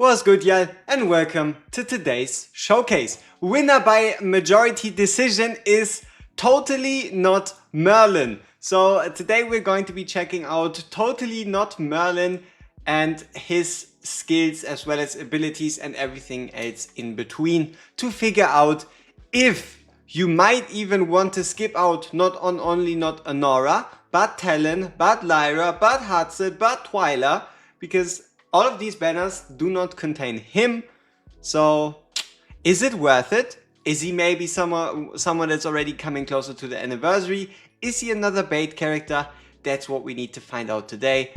What's good, y'all, and welcome to today's showcase. Winner by majority decision is totally not Merlin. So today we're going to be checking out totally not Merlin and his skills as well as abilities and everything else in between to figure out if you might even want to skip out not Anora, but Talon, but Lyra, but Hatset, but Twyla, because all of these banners do not contain him. So is it worth it? Is he maybe someone that's already coming closer to the anniversary? Is he another bait character? That's what we need to find out today.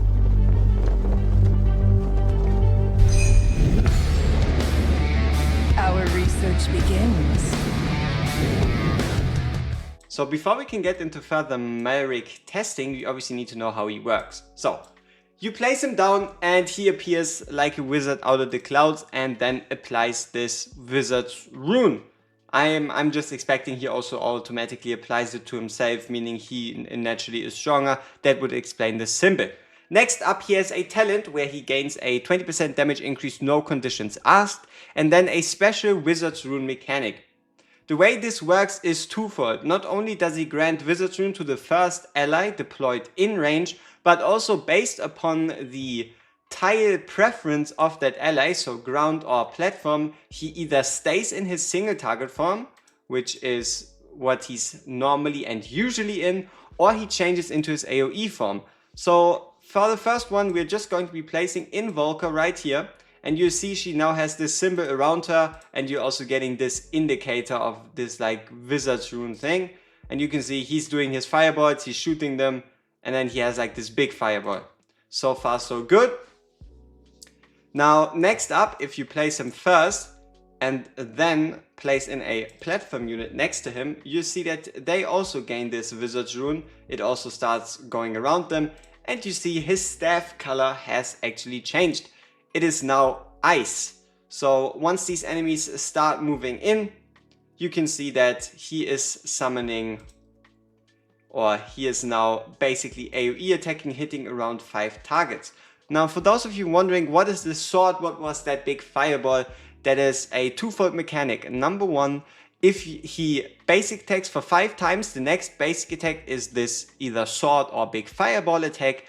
Our research begins. So before we can get into further Malrik testing, we obviously need to know how he works. So you place him down and he appears like a wizard out of the clouds and then applies this wizard's rune. I'm just expecting he also automatically applies it to himself, meaning he naturally is stronger. That would explain the symbol. Next up, he has a talent where he gains a 20% damage increase, no conditions asked, and then a special wizard's rune mechanic. The way this works is twofold. Not only does he grant Wizard's Rune to the first ally deployed in range, but also based upon the tile preference of that ally, so ground or platform, he either stays in his single target form, which is what he's normally and usually in, or he changes into his AoE form. So for the first one, we're just going to be placing in Volker right here. And you see she now has this symbol around her, and you're also getting this indicator of this like wizard's rune thing. And you can see he's doing his fireballs, he's shooting them, and then he has like this big fireball. So far so good. Now next up, if you place him first and then place in a platform unit next to him, you see that they also gain this wizard's rune. It also starts going around them, and you see his staff color has actually changed. It is now ice. So once these enemies start moving in, you can see that he is summoning, or he is now basically AoE attacking, hitting around 5 targets. Now for those of you wondering what is this sword, what was that big fireball, that is a twofold mechanic. Number one, if he basic attacks for 5 times, the next basic attack is this either sword or big fireball attack.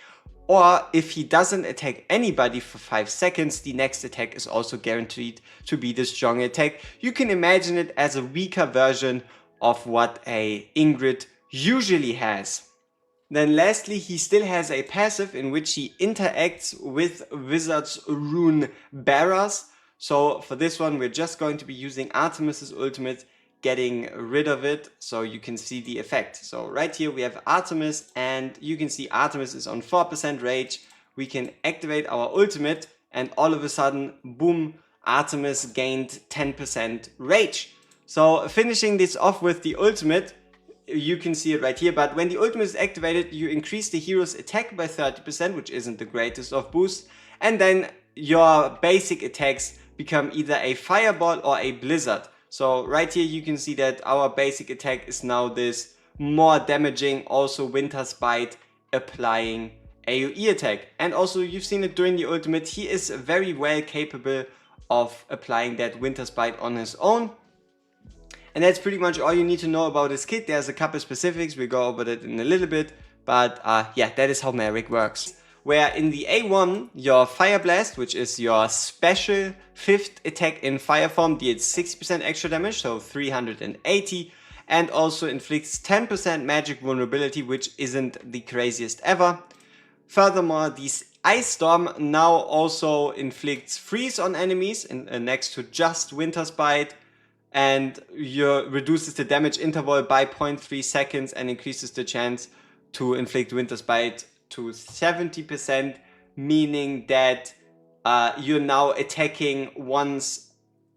Or if he doesn't attack anybody for 5 seconds, the next attack is also guaranteed to be the strong attack. You can imagine it as a weaker version of what a Ingrid usually has. Then lastly, he still has a passive in which he interacts with Wizard's Rune bearers. So for this one, we're just going to be using Artemis's ultimate, getting rid of it so you can see the effect. So right here we have Artemis, and you can see Artemis is on 4% rage. We can activate our ultimate and all of a sudden, boom, Artemis gained 10% rage. So finishing this off with the ultimate, you can see it right here, but when the ultimate is activated, you increase the hero's attack by 30%, which isn't the greatest of boosts, and then your basic attacks become either a fireball or a blizzard. So right here you can see that our basic attack is now this more damaging, also Winter's Bite, applying AoE attack. And also you've seen it during the ultimate, he is very well capable of applying that Winter's Bite on his own. And that's pretty much all you need to know about his kit. There's a couple specifics, we'll go over that in a little bit. But yeah, that is how Malrik works. Where in the A1, your Fire Blast, which is your special 5th attack in fire form, deals 60% extra damage, so 380, and also inflicts 10% magic vulnerability, which isn't the craziest ever. Furthermore, this Ice Storm now also inflicts freeze on enemies next to just Winter's Bite, and reduces the damage interval by 0.3 seconds and increases the chance to inflict Winter's Bite to 70%, meaning that you're now attacking once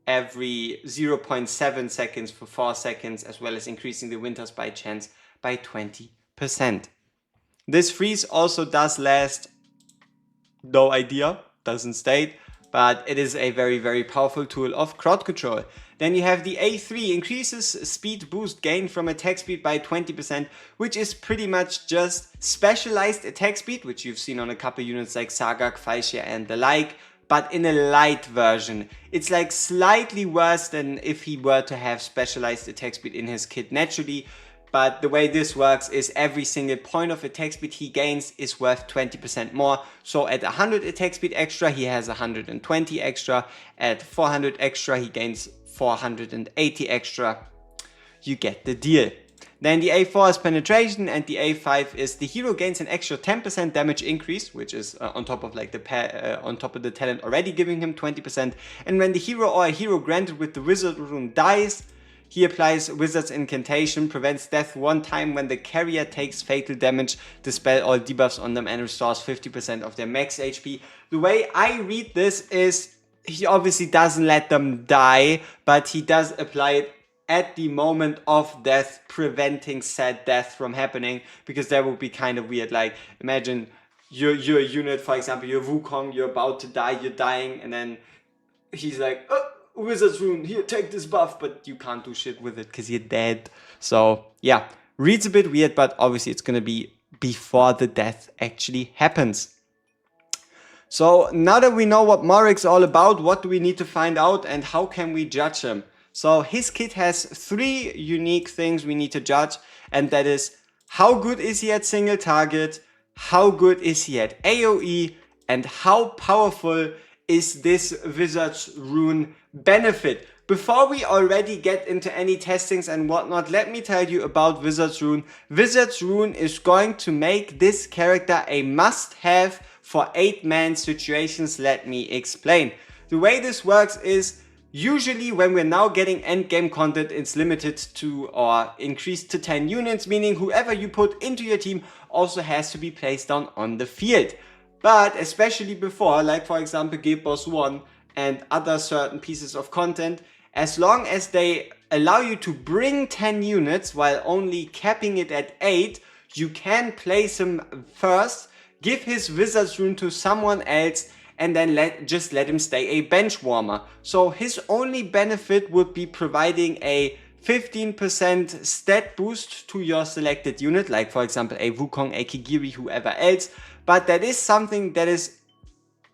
every 0.7 seconds for 4 seconds, as well as increasing the Winter's Bite chance by 20%. This freeze also does last, no idea, doesn't state, but it is a very, very powerful tool of crowd control. Then you have the A3, increases speed boost gained from attack speed by 20%, which is pretty much just specialized attack speed, which you've seen on a couple units like Sagak, Falshia and the like, but in a light version. It's like slightly worse than if he were to have specialized attack speed in his kit naturally. But the way this works is every single point of attack speed he gains is worth 20% more. So at 100 attack speed extra, he has 120 extra. At 400 extra, he gains 480 extra. You get the deal. Then the A4 is penetration, and the A5 is the hero gains an extra 10% damage increase, which is on top of like on top of the talent already giving him 20%. And when the hero or a hero granted with the wizard rune dies, he applies Wizard's Incantation, prevents death one time when the carrier takes fatal damage, dispel all debuffs on them, and restores 50% of their max HP. The way I read this is he obviously doesn't let them die, but he does apply it at the moment of death, preventing said death from happening, because that would be kind of weird. Like, imagine you're a unit, for example, you're Wukong, you're about to die, you're dying, and then he's like, oh, Wizard's Rune, here, take this buff, but you can't do shit with it because you're dead. So yeah, reads a bit weird, but obviously it's gonna be before the death actually happens. So now that we know what Malrik's all about, what do we need to find out and how can we judge him? So his kit has 3 unique things we need to judge, and that is how good is he at single target, how good is he at AoE, and how powerful is this Wizard's Rune benefit. Before we already get into any testings and whatnot, let me tell you about Wizard's Rune. Wizard's Rune is going to make this character a must-have for 8-man situations. Let me explain. The way this works is, usually when we're now getting endgame content, it's limited to or increased to 10 units, meaning whoever you put into your team also has to be placed down on the field. But especially before, like for example Guild Boss 1 and other certain pieces of content, as long as they allow you to bring 10 units while only capping it at 8, you can place him first, give his Wizard's Rune to someone else, and then just let him stay a Benchwarmer. So his only benefit would be providing a 15% stat boost to your selected unit, like for example a Wukong, a Kigiri, whoever else. But that is something that is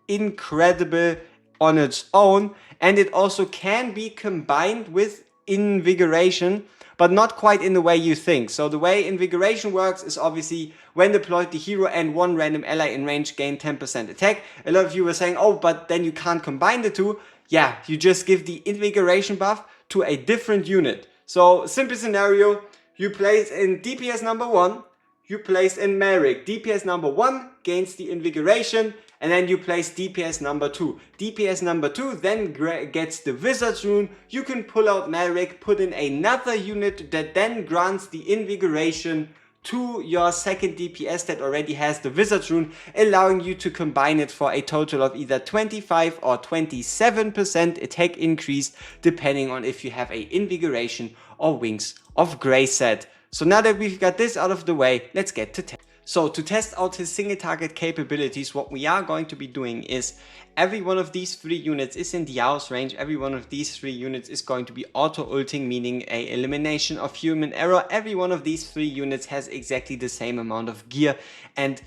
incredible on its own, and it also can be combined with Invigoration, but not quite in the way you think. So the way Invigoration works is obviously when deployed, the hero and one random ally in range gain 10% attack. A lot of you were saying, oh, but then you can't combine the two. Yeah, you just give the Invigoration buff to a different unit. So simple scenario, you place in DPS number 1, you place in Malrik. DPS number 1 gains the Invigoration, and then you place DPS number 2. DPS number 2 then gets the Wizard's Rune. You can pull out Malrik, put in another unit that then grants the Invigoration to your second DPS that already has the Wizard's Rune, allowing you to combine it for a total of either 25 or 27% attack increase, depending on if you have a Invigoration or Wings of Grey set. So now that we've got this out of the way, let's get to test. So to test out his single target capabilities, what we are going to be doing is every one of these 3 units is in Diao's range. Every one of these 3 units is going to be auto-ulting, meaning a elimination of human error. Every one of these 3 units has exactly the same amount of gear, and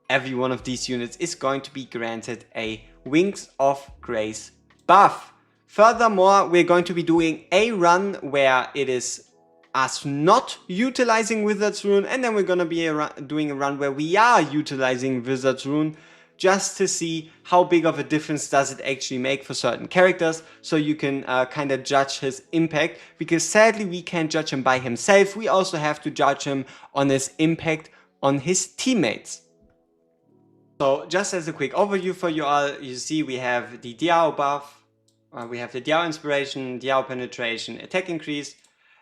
every one of these units is going to be granted a Wings of Grace buff. Furthermore, we're going to be doing a run where it is us not utilizing Wizard's Rune, and then we're gonna be doing a run where we are utilizing Wizard's Rune, just to see how big of a difference does it actually make for certain characters, so you can kind of judge his impact, because sadly we can't judge him by himself. We also have to judge him on his impact on his teammates. So just as a quick overview for you all, you see we have the Diao buff, we have the Diao Inspiration, Diao Penetration, Attack Increase,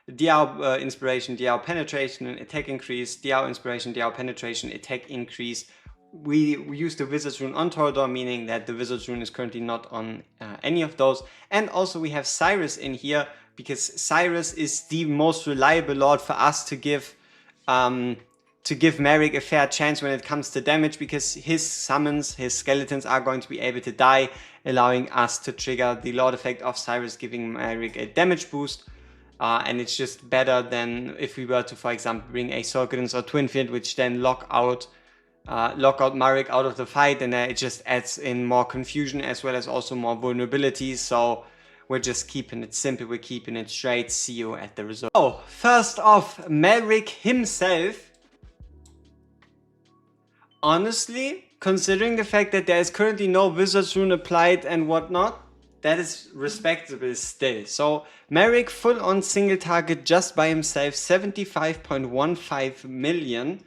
Diao Inspiration, Diao Penetration, Attack Increase, Diao Inspiration, Diao Penetration, Attack Increase. We use the Wizard's Rune on Torador, meaning that the Wizard's Rune is currently not on any of those. And also we have Cyrus in here, because Cyrus is the most reliable lord for us to give Malrik a fair chance when it comes to damage, because his summons, his skeletons are going to be able to die, allowing us to trigger the Lord effect of Cyrus, giving Malrik a damage boost. And it's just better than if we were to, for example, bring a Soul Guidance or Twin Field, which then lock out lock out Malrik out of the fight, and it just adds in more confusion as well as also more vulnerabilities. So we're just keeping it simple, we're keeping it straight. See you at the result. Oh, first off, Malrik himself. Honestly, considering the fact that there is currently no Wizard's Rune applied and whatnot, that is respectable still. So Malrik full on single target just by himself, 75.15 million,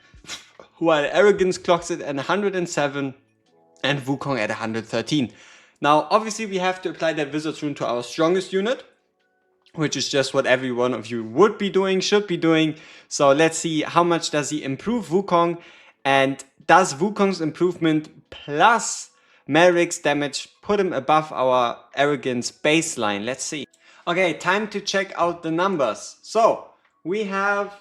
while Arrogance clocks it at 107 and Wukong at 113. Now obviously we have to apply that Wizard's Rune to our strongest unit, which is just what every one of you would be doing, should be doing. So let's see how much does he improve Wukong, and does Wukong's improvement plus Malrik's damage put him above our Arrogance baseline? Let's see. Okay, time to check out the numbers. So we have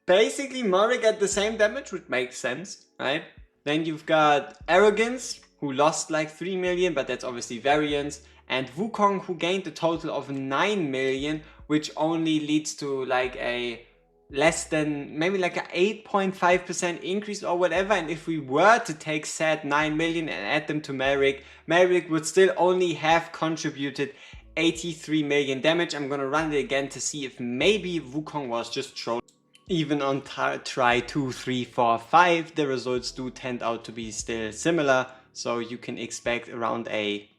basically Malrik at the same damage, which makes sense, right? Then you've got Arrogance, who lost like 3 million, but that's obviously variance. And Wukong, who gained a total of 9 million, which only leads to like a less than maybe like a 8.5% increase or whatever. And if we were to take said 9 million and add them to Malrik, Malrik would still only have contributed 83 million damage. I'm gonna run it again to see if maybe Wukong was just trolling. Even on try 2, 3, 4, 5, the results do tend out to be still similar. So you can expect around a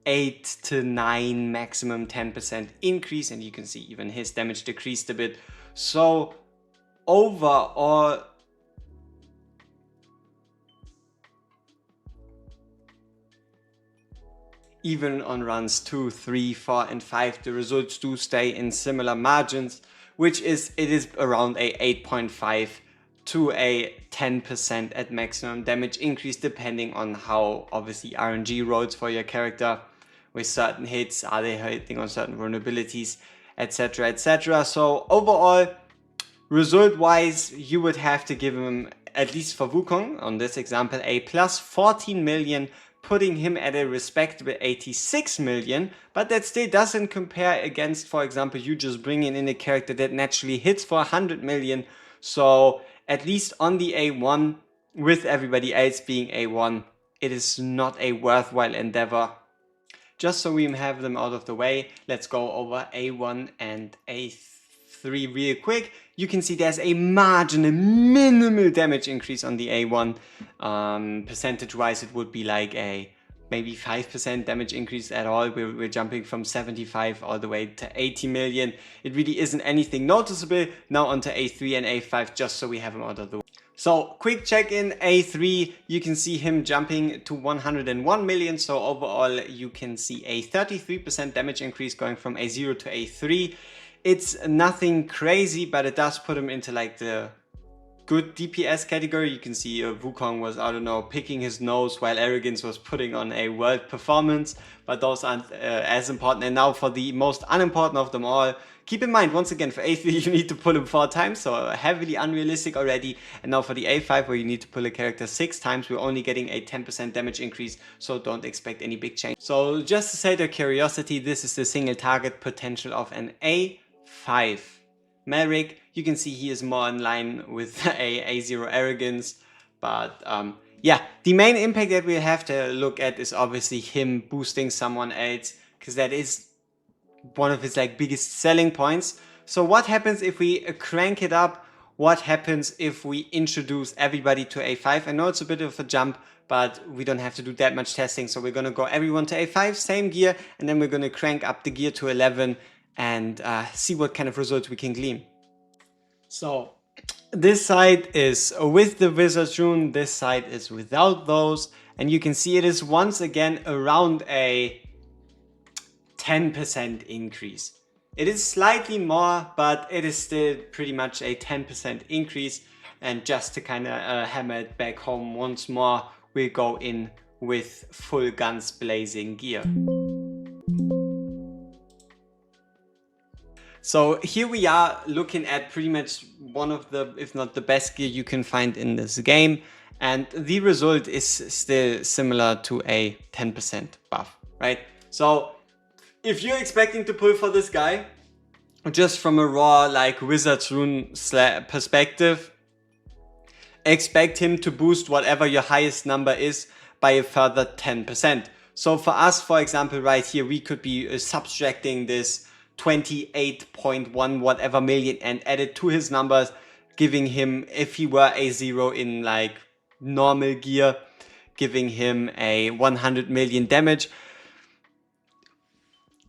8 to 9, maximum 10% increase, and you can see even his damage decreased a bit. So overall, even on runs 2, 3, 4 and 5, the results do stay in similar margins, which is, it is around a 8.5 to a 10% at maximum damage increase, depending on how obviously RNG rolls for your character with certain hits, are they hitting on certain vulnerabilities, etc, etc. So overall, result wise, you would have to give him, at least for Wukong on this example, a plus 14 million, putting him at a respectable 86 million, but that still doesn't compare against, for example, you just bringing in a character that naturally hits for 100 million. So at least on the A1, with everybody else being A1, it is not a worthwhile endeavor. Just so we have them out of the way, let's go over A1 and A3 real quick. You can see there's a marginal, minimal damage increase on the A1. Percentage wise, it would be like a maybe 5% damage increase at all. We're jumping from 75 all the way to 80 million. It really isn't anything noticeable. Now onto A3 and A5, just so we have them out of the way. So quick check in A3, you can see him jumping to 101 million. So overall, you can see a 33% damage increase going from A0 to A3. It's nothing crazy, but it does put him into like the good DPS category. You can see Wukong was, I don't know, picking his nose while Arrogance was putting on a world performance, but those aren't as important. And now for the most unimportant of them all, keep in mind, once again, for A3 you need to pull him 4 times, so heavily unrealistic already. And now for the A5, where you need to pull a character 6 times, we're only getting a 10% damage increase, so don't expect any big change. So just to sate your curiosity, this is the single target potential of an A5. Malrik, you can see he is more in line with A0 Arrogance, but yeah, the main impact that we have to look at is obviously him boosting someone else, because that is one of his like biggest selling points. So what happens if we crank it up? What happens if we introduce everybody to A5? I know it's a bit of a jump, but we don't have to do that much testing. So we're going to go everyone to A5, same gear, and then we're going to crank up the gear to 11 and see what kind of results we can glean. So this side is with the Wizard's Rune, this side is without those, and you can see it is once again around a 10% increase. It is slightly more, but it is still pretty much a 10% increase. And just to kind of hammer it back home once more, we'll go in with full guns blazing gear. So here we are looking at pretty much one of the, if not the best gear you can find in this game. And the result is still similar to a 10% buff, right? So if you're expecting to pull for this guy, just from a raw like Wizard's Rune perspective, expect him to boost whatever your highest number is by a further 10%. So for us, for example, right here, we could be subtracting this 28.1 whatever million and add it to his numbers, giving him, if he were a 0 in like normal gear, giving him a 100 million damage.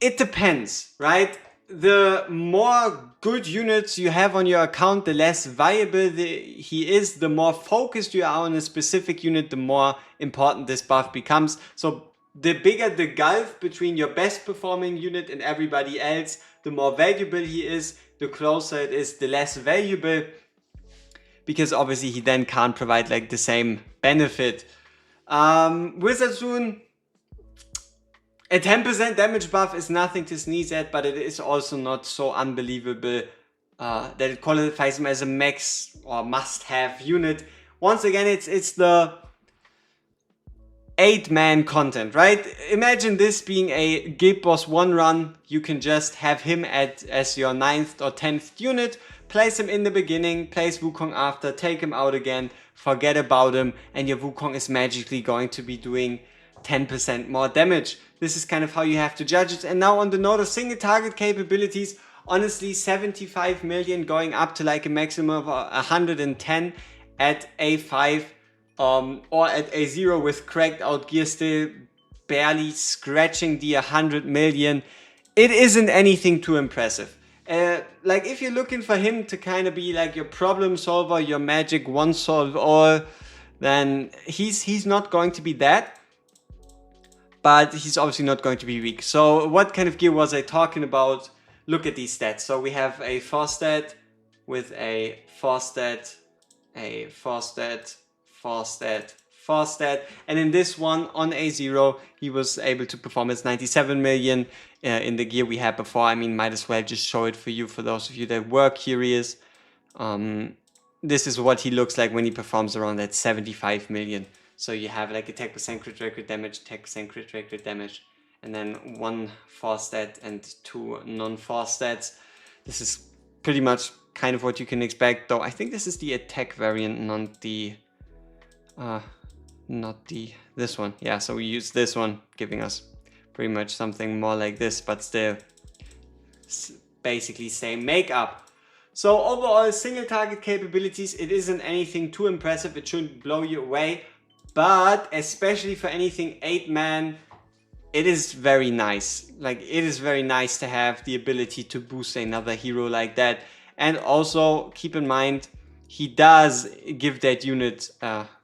It depends, right? The more good units you have on your account, the less viable he is. The more focused you are on a specific unit, the more important this buff becomes. So the bigger the gulf between your best performing unit and everybody else, the more valuable he is. The closer it is, the less valuable, because obviously he then can't provide like the same benefit. Wizard Rune, a 10% damage buff is nothing to sneeze at, but it is also not so unbelievable that it qualifies him as a max or must-have unit. Once again, it's the 8-man content, right? Imagine this being a Guild Boss 1 run. You can just have him as your 9th or 10th unit, place him in the beginning, place Wukong after, take him out again, forget about him, and your Wukong is magically going to be doing 10% more damage. This is kind of how you have to judge it. And now on the note of single target capabilities, honestly 75 million going up to like a maximum of 110 at A5 or at A0 with cracked out gear, still barely scratching the 100 million. It isn't anything too impressive. Like if you're looking for him to kind of be like your problem solver, your magic one solve all, then he's not going to be that. But he's obviously not going to be weak. So what kind of gear was I talking about? Look at these stats. So we have a 4 stat with a 4 stat, a 4 stat, 4 stat, 4 stat. And in this one on A0, he was able to perform his 97 million in the gear we had before. I mean, might as well just show it for you, for those of you that were curious. This is what he looks like when he performs around that 75 million. So you have like a 10% crit rate damage, 10% crit rate damage, and then 1 4 stat and 2 non-4 stats. This is pretty much kind of what you can expect, though I think this is the attack variant, not this one. Yeah, so we use this one, giving us pretty much something more like this, but still basically same makeup. So overall, single target capabilities, it isn't anything too impressive. It shouldn't blow you away. But especially for anything 8-man, it is very nice. Like, it is very nice to have the ability to boost another hero like that. And also keep in mind, he does give that unit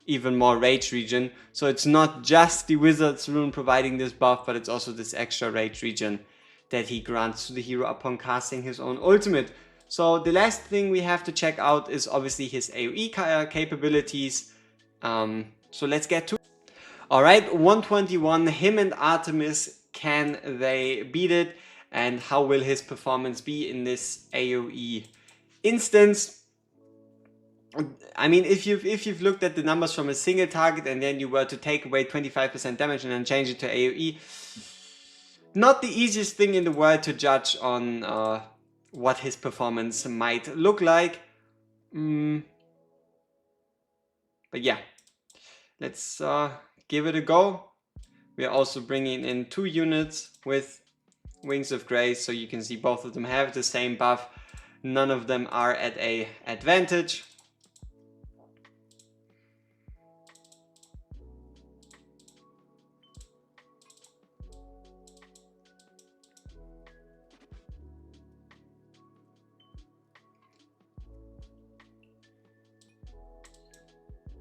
even more rage regen. So it's not just the Wizard's Rune providing this buff, but it's also this extra rage regen that he grants to the hero upon casting his own ultimate. So the last thing we have to check out is obviously his AoE capabilities. So let's get to it. Alright, 121, him and Artemis, can they beat it? And how will his performance be in this AoE instance? I mean, if you've looked at the numbers from a single target and then you were to take away 25% damage and then change it to AoE, not the easiest thing in the world to judge on what his performance might look like. But yeah. Let's give it a go. We are also bringing in 2 units with Wings of Grace, so you can see both of them have the same buff. None of them are at a advantage.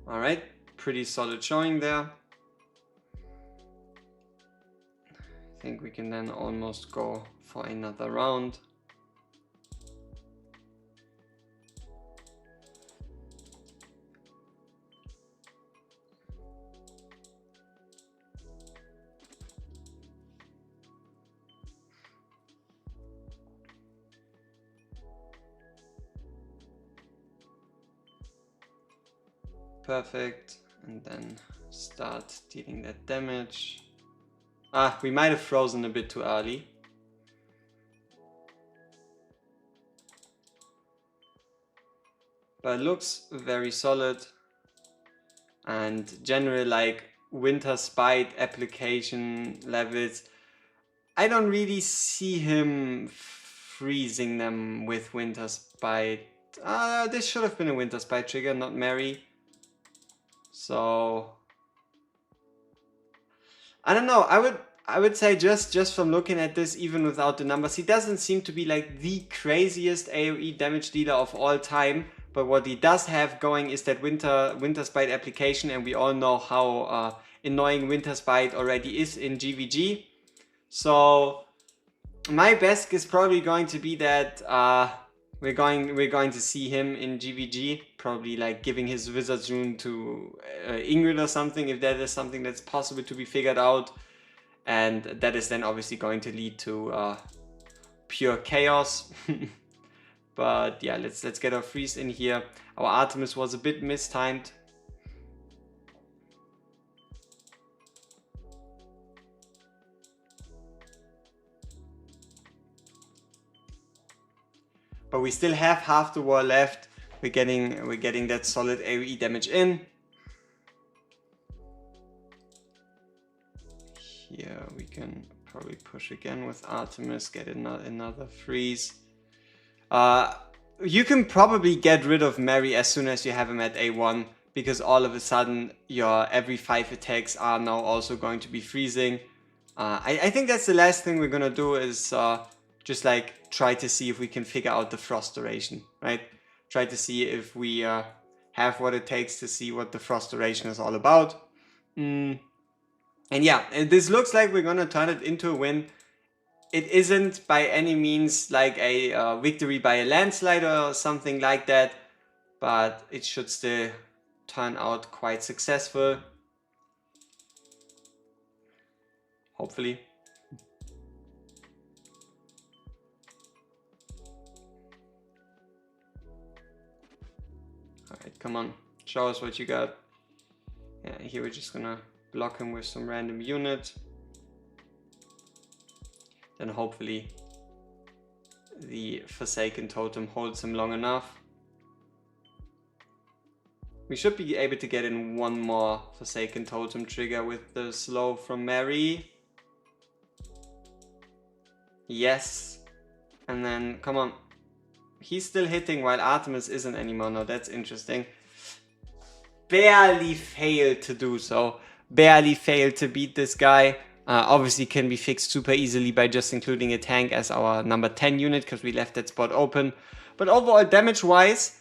All right. Pretty solid showing there. I think we can then almost go for another round. Perfect. And then start dealing that damage. We might have frozen a bit too early. But it looks very solid. and general like Winter Spite application levels, I don't really see him freezing them with Winter Spite. This should have been a Winter Spite trigger, not Mary. So I don't know. I would say just from looking at this, even without the numbers, he doesn't seem to be like the craziest AoE damage dealer of all time. But what he does have going is that Winter Spite application, and we all know how annoying Winter Spite already is in GVG. So my best is probably going to be that we're going to see him in GVG, probably like giving his Wizard's Rune to Ingrid or something, if that is something that's possible to be figured out. And that is then obviously going to lead to pure chaos. But yeah, let's get our freeze in here. Our Artemis was a bit mistimed. But we still have half the war left. We're getting that solid AoE damage in. Here we can probably push again with Artemis, get another freeze. You can probably get rid of Mary as soon as you have him at A1, because all of a sudden your every 5 attacks are now also going to be freezing. I think that's the last thing we're gonna do is just like try to see if we can figure out the frost duration, right? Try to see if we have what it takes to see what the frost duration is all about. And yeah, this looks like we're gonna turn it into a win. It isn't by any means like a victory by a landslide or something like that, but it should still turn out quite successful. Hopefully. Alright, come on. Show us what you got. Yeah, here we're just gonna block him with some random unit. Then hopefully the Forsaken Totem holds him long enough. We should be able to get in one more Forsaken Totem trigger with the slow from Mary. Yes. And then, come on. He's still hitting while Artemis isn't anymore. Now that's interesting. Barely failed to do so. Barely failed to beat this guy. Obviously can be fixed super easily by just including a tank as our number 10 unit, because we left that spot open. But overall damage wise,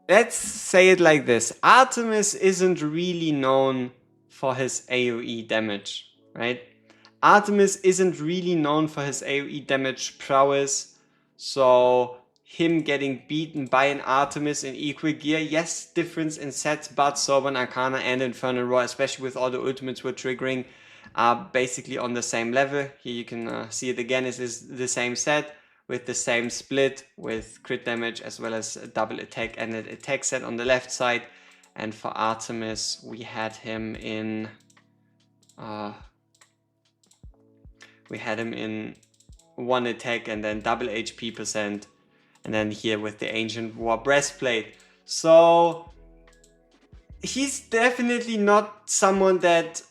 let's say it like this. Artemis isn't really known for his AoE damage, right? Artemis isn't really known for his AoE damage prowess, so him getting beaten by an Artemis in equal gear, yes, difference in sets, but Sovereign Arcana and Infernal Roar, especially with all the ultimates we're triggering, are basically on the same level. Here you can see it again, it is the same set with the same split with crit damage as well as a double attack and an attack set on the left side. And for Artemis, we had him in one attack and then double HP percent. And then here with the Ancient War Breastplate. So he's definitely not someone that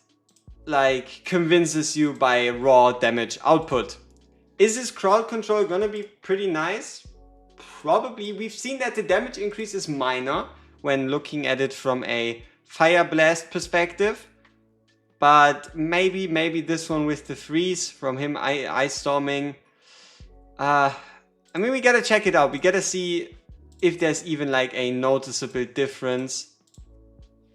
like convinces you by raw damage output. Is his crowd control gonna be pretty nice? Probably. We've seen that the damage increase is minor when looking at it from a Fire Blast perspective. But maybe this one with the freeze from him Ice Storming. I mean, we gotta check it out. We gotta see if there's even like a noticeable difference,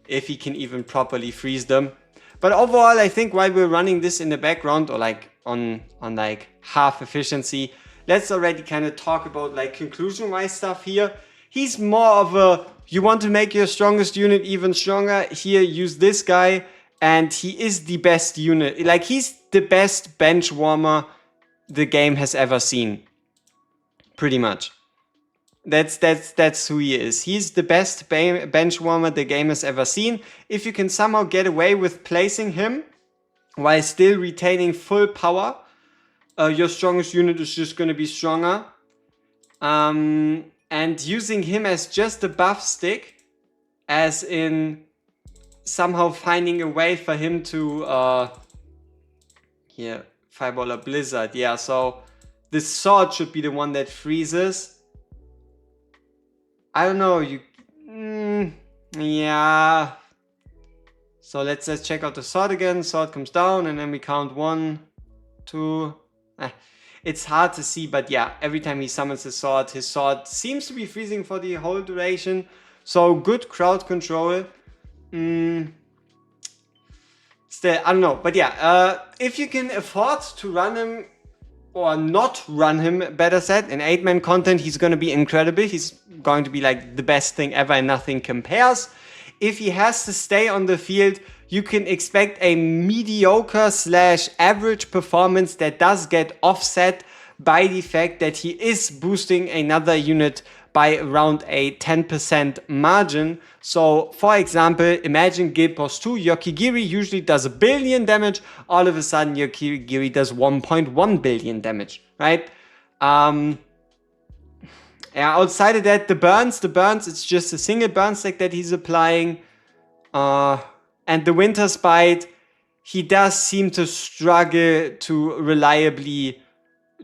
if he can even properly freeze them. But overall, I think while we're running this in the background, or like on like half efficiency, let's already kind of talk about like conclusion-wise stuff here. He's more of a, you want to make your strongest unit even stronger, here use this guy, and he is the best unit. Like, he's the best Benchwarmer the game has ever seen. Pretty much. That's who he is. He's the best Benchwarmer the game has ever seen. If you can somehow get away with placing him while still retaining full power, your strongest unit is just going to be stronger. and using him as just a buff stick, as in somehow finding a way for him to here, Fireballer Blizzard. Yeah, so this sword should be the one that freezes. I don't know, yeah. So let's check out the sword again. Sword comes down and then we count 1, 2. It's hard to see, but yeah, every time he summons his sword seems to be freezing for the whole duration. So good crowd control. Still, I don't know, but yeah, if you can afford to run him or not run him, better said, in 8-man content, he's going to be incredible. He's going to be like the best thing ever and nothing compares. If he has to stay on the field, you can expect a mediocre / average performance that does get offset by the fact that he is boosting another unit by around a 10% margin. So for example, imagine Guild Boss 2, your Kigiri usually does 1 billion damage, all of a sudden your Kigiri does 1.1 billion damage, right? Yeah, outside of that, the burns, it's just a single burn stack that he's applying. And the Winter Spite, he does seem to struggle to reliably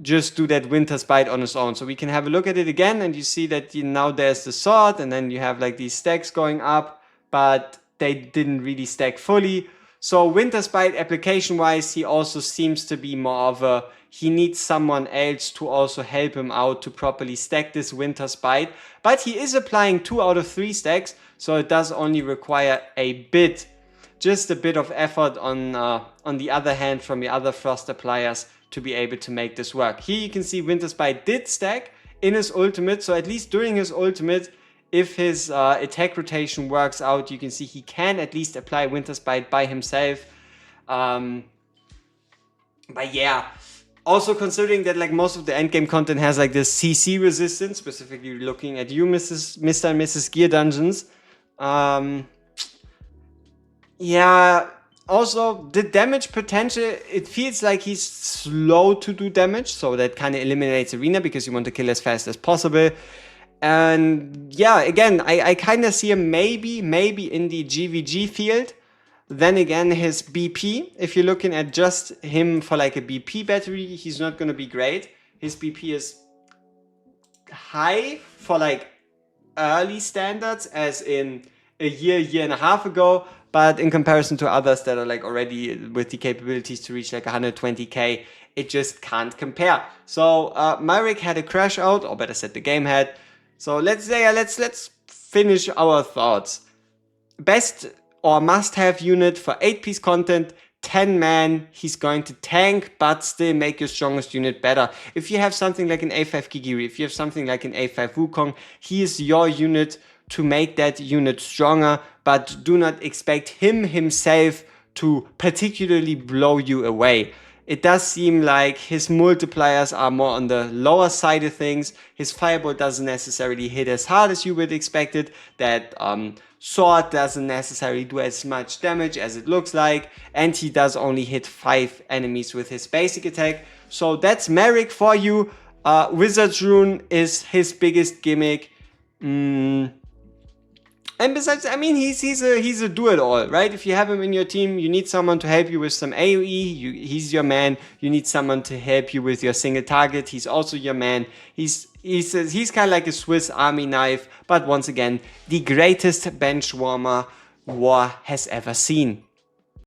just do that Winter Spite on his own. So we can have a look at it again, and you see that now there's the sword, and then you have like these stacks going up, but they didn't really stack fully. So Winter Spite application wise, he also seems to be more of a, he needs someone else to also help him out to properly stack this Winter Spite. But he is applying 2 out of 3 stacks, so it does only require just a bit of effort on the other hand from the other Frost appliers to be able to make this work. Here you can see Winter Spite did stack in his ultimate, so at least during his ultimate, if his attack rotation works out, you can see he can at least apply Winter Spite by himself. But yeah, also considering that like most of the endgame content has like this CC resistance, specifically looking at you, Mr. and Mrs. Gear Dungeons. Yeah, also the damage potential, it feels like he's slow to do damage, so that kind of eliminates Arena because you want to kill as fast as possible. And yeah, again, I kind of see him maybe in the GVG field. Then again, his BP, if you're looking at just him for like a BP battery, he's not going to be great. His BP is high for like early standards, as in a year and a half ago. But in comparison to others that are like already with the capabilities to reach like 120k, it just can't compare. So Malrik had a crash out, or better said, the game had. So let's finish our thoughts. Best or must-have unit for 8-piece content, 10 man. He's going to tank, but still make your strongest unit better. If you have something like an A5 Kigiri, if you have something like an A5 Wukong, he is your unit to make that unit stronger, but do not expect him himself to particularly blow you away. It does seem like his multipliers are more on the lower side of things. His fireball doesn't necessarily hit as hard as you would expect it. That sword doesn't necessarily do as much damage as it looks like. And he does only hit 5 enemies with his basic attack. So that's Malrik for you. Wizard's Rune is his biggest gimmick. And besides, I mean, he's a do-it-all, right? If you have him in your team, you need someone to help you with some AoE, he's your man. You need someone to help you with your single target, he's also your man. He's kind of like a Swiss Army knife, but once again, the greatest bench warmer war has ever seen.